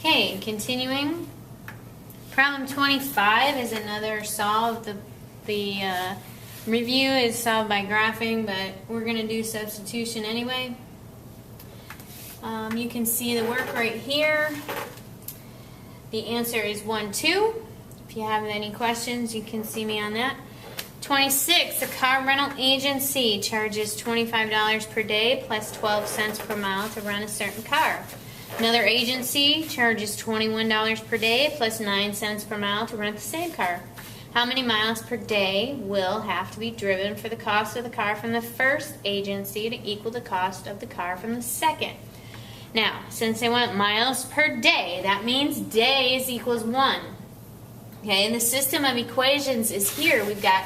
Okay, continuing. Problem 25 is another solve. The review is solved by graphing, but we're going to do substitution anyway. You can see the work right here. The answer is 1, 2. If you have any questions, you can see me on that. 26, a car rental agency charges $25 per day plus 12 cents per mile to rent a certain car. Another agency charges $21 per day plus 9 cents per mile to rent the same car. How many miles per day will have to be driven for the cost of the car from the first agency to equal the cost of the car from the second? Now, since they want miles per day, that means days equals 1. Okay, and the system of equations is here. We've got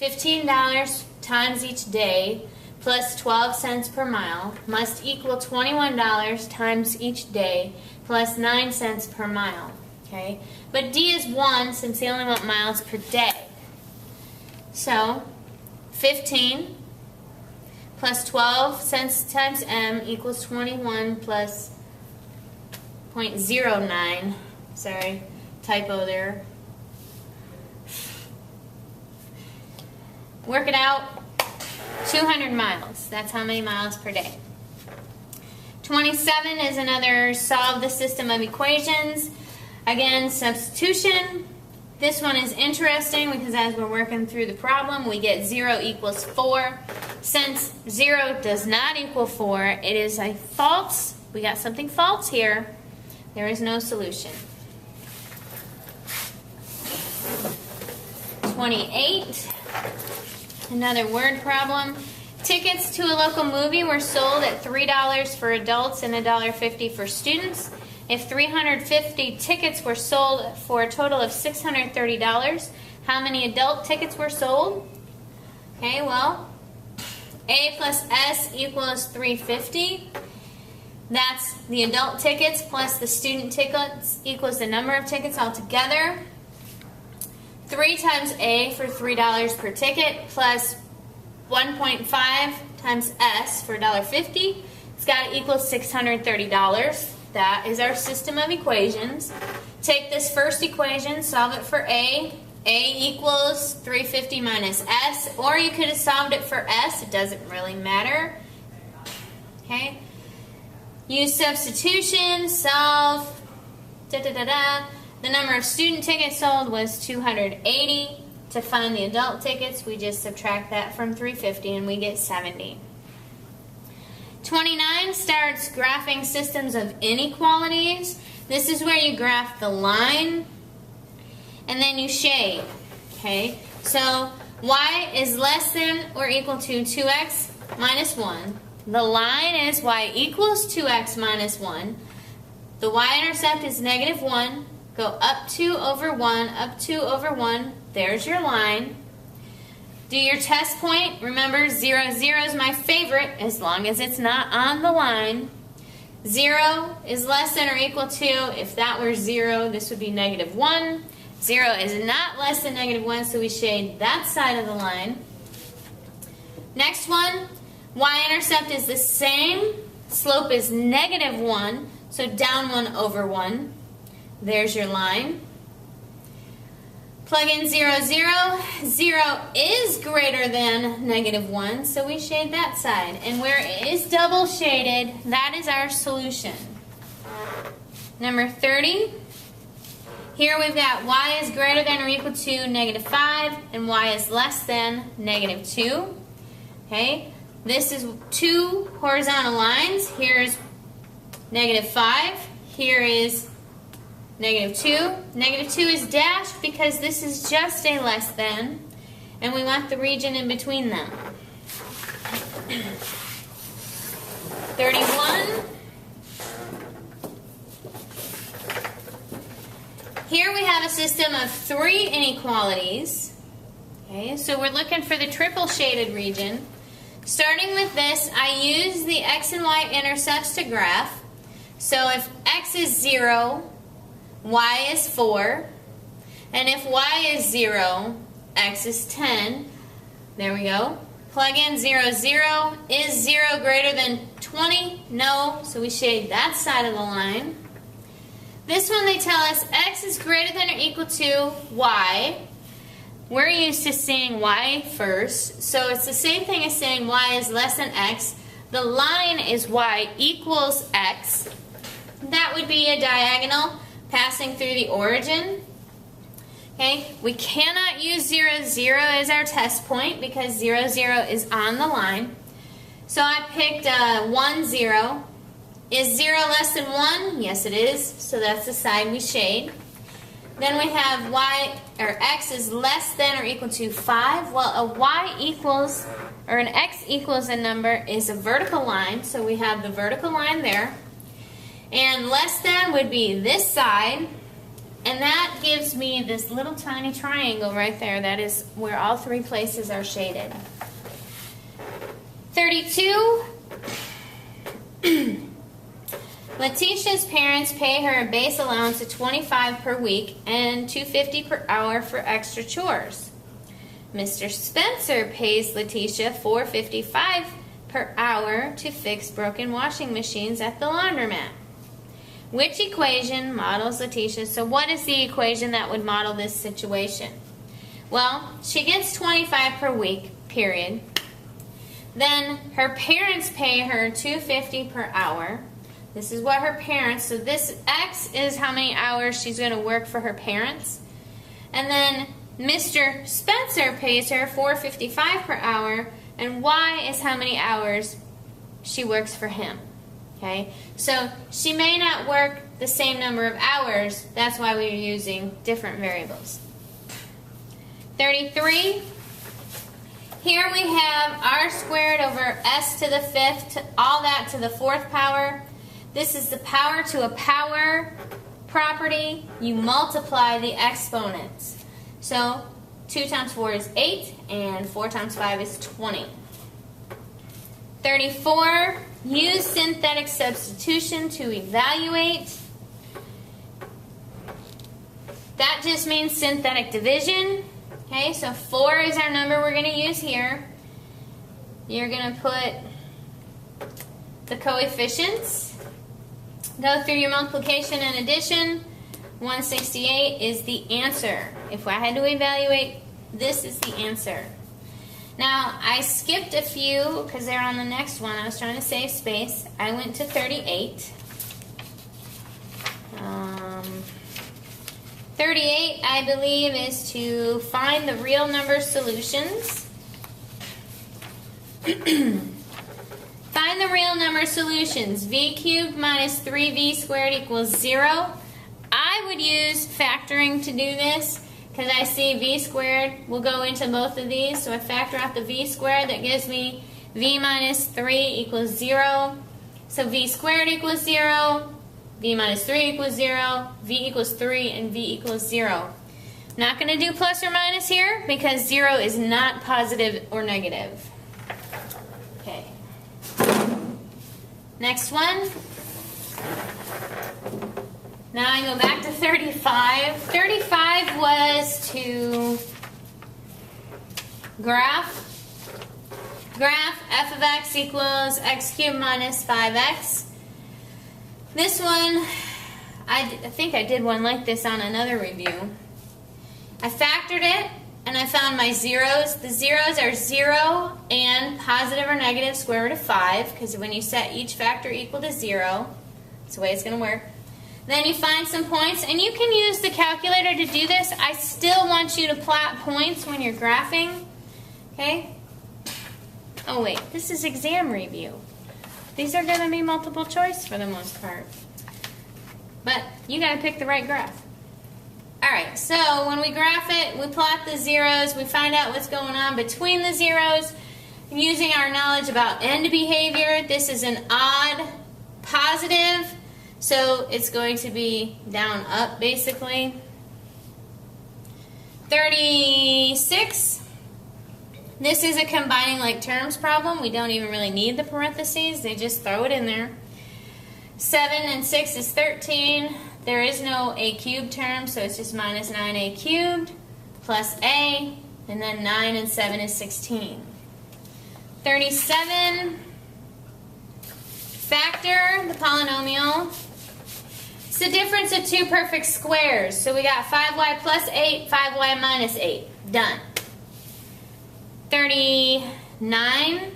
$15 times each day plus 12 cents per mile must equal $21 times each day plus 9 cents per mile. Okay, but D is 1 since they only want miles per day. So 15 plus 12 cents times M equals 21 plus 0.09. Sorry, typo there. Work it out. 200 miles. That's how many miles per day. 27 is another solve the system of equations. Again, substitution. This one is interesting because as we're working through the problem, we get 0 equals 4. Since 0 does not equal 4, it is a false. We got something false here. There is no solution. 28. Another word problem. Tickets to a local movie were sold at $3 for adults and $1.50 for students. If 350 tickets were sold for a total of $630, how many adult tickets were sold? Okay, well, A plus S equals 350. That's the adult tickets plus the student tickets equals the number of tickets altogether. 3 times A for $3 per ticket plus 1.5 times S for $1.50. It's got to equal $630. That is our system of equations. Take this first equation, solve it for A. A equals 350 minus S, or you could have solved it for S. It doesn't really matter. Okay. Use substitution, solve, The number of student tickets sold was 280. To find the adult tickets, we just subtract that from 350 and we get 70. 29 starts graphing systems of inequalities. This is where you graph the line and then you shade. Okay, so y is less than or equal to 2x minus 1. The line is y equals 2x minus 1. The y-intercept is negative 1. Go up 2 over 1, up 2 over 1. There's your line. Do your test point. Remember, 0, 0 is my favorite as long as it's not on the line. 0 is less than or equal to. If that were 0, this would be negative 1. 0 is not less than negative 1, so we shade that side of the line. Next one, y-intercept is the same. Slope is negative 1, so down 1 over 1. There's your line. Plug in 0, 0. 0 is greater than negative 1, so we shade that side. And where it is double shaded, that is our solution. Number 30. Here we've got y is greater than or equal to negative 5, and y is less than negative 2. Okay, this is 2 horizontal lines. Here's negative 5. Here is negative 2. Negative 2 is dashed because this is just a less than, and we want the region in between them. 31. Here we have a system of 3 inequalities. Okay, so we're looking for the triple shaded region. Starting with this, I use the x and y intercepts to graph. So if x is 0, y is 4, and if y is 0, x is 10. There we go. Plug in 0, 0. Is 0 greater than 20? No, so we shade that side of the line. This one they tell us x is greater than or equal to y. We're used to seeing y first, so it's the same thing as saying y is less than x. The line is y equals x. That would be a diagonal passing through the origin. Okay, we cannot use 0, 0 as our test point because 0, 0 is on the line. So I picked 1, 0. Is 0 less than 1? Yes, it is. So that's the side we shade. Then we have y, or x is less than or equal to 5. Well, a y equals, or an x equals a number is a vertical line. So we have the vertical line there. And less than would be this side. And that gives me this little tiny triangle right there. That is where all three places are shaded. 32. Letitia's parents pay her a base allowance of $25 per week and $2.50 per hour for extra chores. Mr. Spencer pays Letitia $4.55 per hour to fix broken washing machines at the laundromat. Which equation models Letitia? So what is the equation that would model this situation? Well, she gets $25 per week, period. Then her parents pay her $2.50 per hour. This is what her parents, so this X is how many hours she's going to work for her parents. And then Mr. Spencer pays her $4.55 per hour, and Y is how many hours she works for him. Okay, so she may not work the same number of hours. That's why we're using different variables. 33. Here we have r squared over s to the fifth, all that to the fourth power. This is the power to a power property. You multiply the exponents. So 2 times 4 is 8, and 4 times 5 is 20. 34. Use synthetic substitution to evaluate. That just means synthetic division. Okay, so 4 is our number we're going to use here. You're going to put the coefficients. Go through your multiplication and addition. 168 is the answer. If I had to evaluate, this is the answer. Now, I skipped a few because they're on the next one. I was trying to save space. I went to 38. 38, I believe, is to find the real number solutions. Find the real number solutions. V cubed minus 3v squared equals 0. I would use factoring to do this, because I see v squared will go into both of these. So I factor out the v squared. That gives me v minus 3 equals 0. So v squared equals 0. V minus 3 equals 0. V equals 3. And v equals 0. Not going to do plus or minus here because 0 is not positive or negative. Okay. Next one. Now I go back to 35. 35 was to graph f of x equals x cubed minus 5x. This one, I think I did one like this on another review. I factored it and I found my zeros. The zeros are 0 and positive or negative square root of 5, because when you set each factor equal to 0, that's the way it's going to work. Then you find some points, and you can use the calculator to do this. I still want you to plot points when you're graphing. Okay? Oh wait, this is exam review. These are going to be multiple choice for the most part. But you got to pick the right graph. Alright, so when we graph it, we plot the zeros, we find out what's going on between the zeros. Using our knowledge about end behavior, this is an odd positive. So it's going to be down, up, basically. 36. This is a combining like terms problem. We don't even really need the parentheses. They just throw it in there. 7 and 6 is 13. There is no a cubed term, so it's just minus 9a cubed plus a. And then 9 and 7 is 16. 37. Factor the polynomial. It's the difference of two perfect squares. So we got 5y plus 8, 5y minus 8. Done. 39.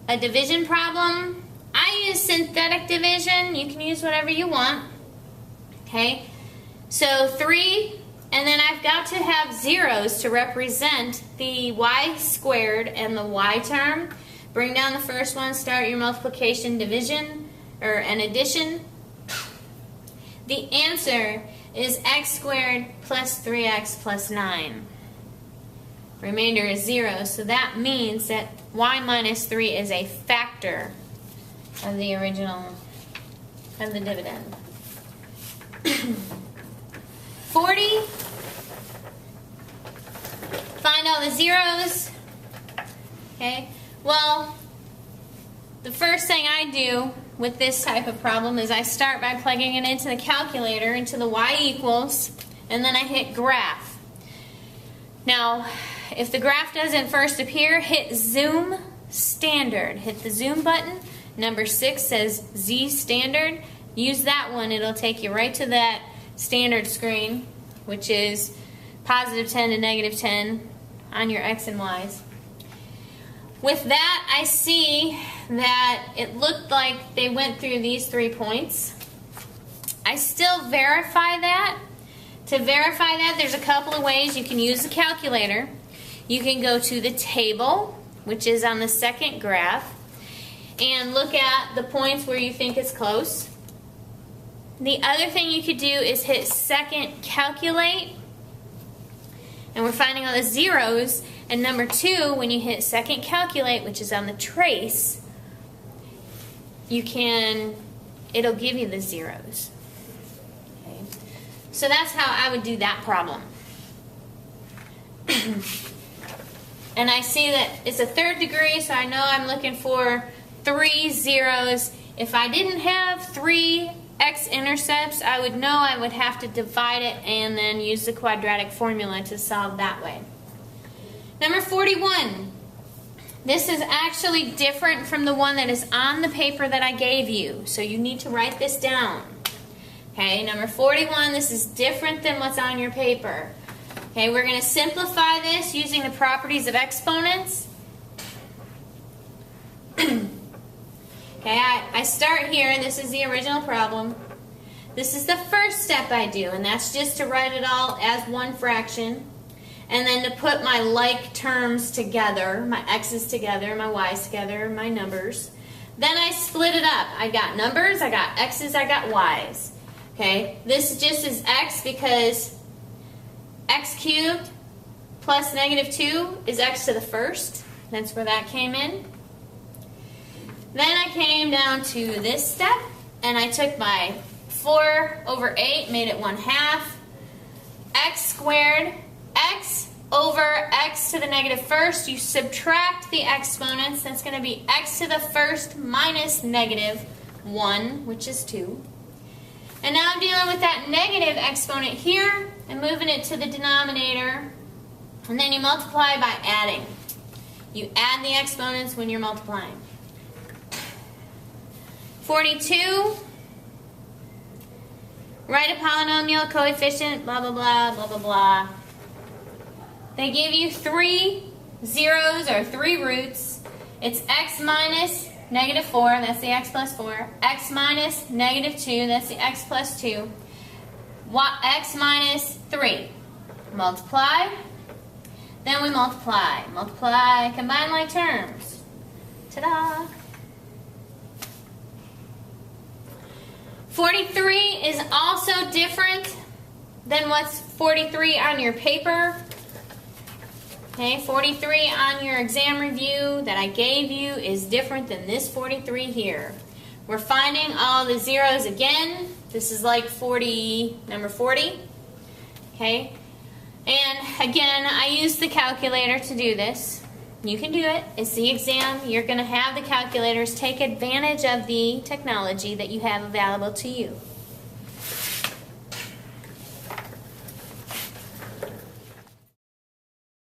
A division problem. I use synthetic division. You can use whatever you want. Okay. So 3, and then I've got to have zeros to represent the y squared and the y term. Bring down the first one, start your multiplication, division, or an addition. The answer is x squared plus 3x plus 9. Remainder is 0, so that means that y minus 3 is a factor of the original, of the dividend. 40. Find all the zeros. Okay. Well, the first thing I do with this type of problem is I start by plugging it into the calculator, into the y equals, and then I hit graph. Now, if the graph doesn't first appear, hit zoom standard. Hit the zoom button. Number 6 says Z standard. Use that one. It'll take you right to that standard screen, which is positive 10 to negative 10 on your x and y's. With that, I see that it looked like they went through these 3 points. I still verify that. To verify that, there's a couple of ways. You can use the calculator. You can go to the table, which is on the second graph, and look at the points where you think it's close. The other thing you could do is hit second calculate, and we're finding all the zeros. And number 2, when you hit second calculate, which is on the trace, it'll give you the zeros. Okay. So that's how I would do that problem. And I see that it's a 3rd degree, so I know I'm looking for 3 zeros. If I didn't have 3 x-intercepts, I would know I would have to divide it and then use the quadratic formula to solve that way. Number 41. This is actually different from the one that is on the paper that I gave you, so you need to write this down. Okay, number 41, this is different than what's on your paper. Okay, we're going to simplify this using the properties of exponents. Okay, I start here. This is the original problem. This is the first step I do, and that's just to write it all as one fraction, and then to put my like terms together, my x's together, my y's together, my numbers. Then I split it up. I got numbers, I got x's, I got y's. Okay, this just is x because x cubed plus negative 2 is x to the first. That's where that came in. Then I came down to this step, and I took my 4 over 8, made it 1/2. X squared, x over x to the negative first. You subtract the exponents. That's going to be x to the first minus negative 1, which is 2. And now I'm dealing with that negative exponent here and moving it to the denominator. And then you multiply by adding. You add the exponents when you're multiplying. 42, write a polynomial coefficient, blah, blah, blah, blah, blah, blah. They give you 3 zeros or 3 roots. It's x minus negative 4, that's the x plus 4. X minus negative 2, that's the x plus 2. X minus 3. Multiply. Then we multiply. Multiply, combine like terms. Ta-da! 43 is also different than what's 43 on your paper. Okay, 43 on your exam review that I gave you is different than this 43 here. We're finding all the zeros again. This is like number 40. Okay, and again, I use the calculator to do this. You can do it. It's the exam. You're going to have the calculators. Take advantage of the technology that you have available to you.